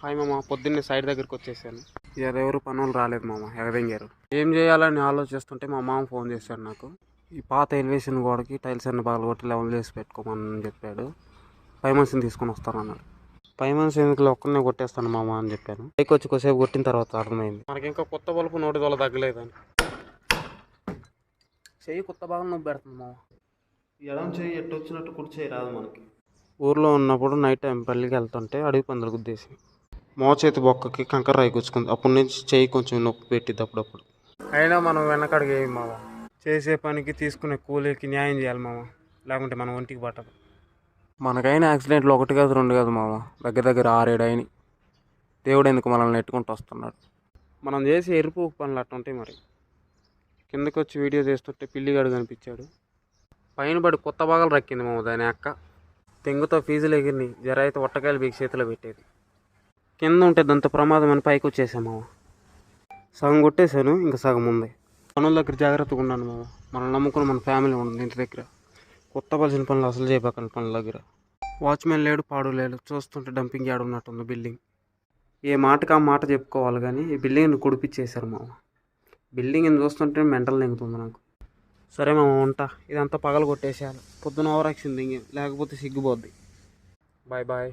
Hi మామ, పొద్దున్నే side దగ్గరికి వచ్చేసాను. ఎవరు పనులు రాలేదు మామ, ఎగదింగారు. ఏం చేయాలని ఆలోచిస్తుంటే మా మామ ఫోన్ చేశాడు నాకు. ఈ పాత ఎలివేషన్ గోడకి టైల్స్ అన్ని పగలగొట్టి లెవెల్ చేసి పెట్టుకోమని చెప్పాడు. పై మనిషిని తీసుకొని వస్తానన్నాడు. పై మనిషి ఎందుకు ఒక్కనే కొట్టేస్తాను మామ అని చెప్పాను. పైకి వచ్చి కొద్దిసేపు కొట్టిన తర్వాత అర్థమైంది మనకి ఇంకా కొత్త బల్బు నోటి దొల తగ్గలేదని. చెయ్యి కొత్త భాగం నొప్పి పెడుతుంది మామ. ఎడం చెయ్యి ఎట్టు వచ్చినట్టు కుడి చేయి రాదు మనకి. ఊర్లో ఉన్నప్పుడు నైట్ టైం పల్లికి వెళ్తుంటే అడవి పందులు గుద్దేసి మోచేతి బొక్కకి కంకర రాయి గుచ్చుకుంది. అప్పటి నుంచి చెయ్యి కొంచెం నొప్పి పెట్టింది అప్పుడప్పుడు. అయినా మనం వెనకడికి వేయం మామ. చేసే పనికి తీసుకునే కూలీకి న్యాయం చేయాలి మామ, లేకుంటే మనం ఒంటికి పట్టదు. మనకైనా యాక్సిడెంట్లు 1 కాదు 2 కాదు మామ, దగ్గర దగ్గర 6-7 అయినాయి. దేవుడు ఎందుకు మనల్ని నెట్టుకుంటూ వస్తున్నాడు. మనం చేసే ఎరుపు పనులు అట్టుంటాయి మరి. కిందకి వచ్చి వీడియో చేస్తుంటే పిల్లిగాడు కనిపించాడు. పైన పడి కొత్త భాగాలు రక్కింది మామ దాని అక్క. తెంగుతో ఫీజులు ఎగిరిని జర అయితే ఒట్టకాయలు బీకి చేతిలో పెట్టేది. కింద ఉంటే దాంతో ప్రమాదం అని పైకి వచ్చేసాం మామ. సగం కొట్టేశాను, ఇంకా సగం ఉంది. పనుల దగ్గర జాగ్రత్తగా ఉన్నాను మామ. మనం నమ్ముకుని మన ఫ్యామిలీ ఉంది ఇంటి దగ్గర. కొత్త పలిసిన పనులు అసలు చేయబోకండి పనుల దగ్గర. వాచ్మెన్ లేడు, పాడు లేడు. చూస్తుంటే డంపింగ్ యార్డ్ ఉన్నట్టుంది బిల్డింగ్. ఏ మాటకు ఆ మాట చెప్పుకోవాలి కానీ ఈ బిల్డింగ్ని కుడిపించేశారు మామ. బిల్డింగ్ని చూస్తుంటే మెంటల్ నెంగుతుంది నాకు. సరే మామ ఉంటా. ఇదంతా పగలు కొట్టేసేయాలి. పొద్దున ఓవర్ యాక్షన్ దింగి లేకపోతే సిగ్గుపోద్ది. Bye bye.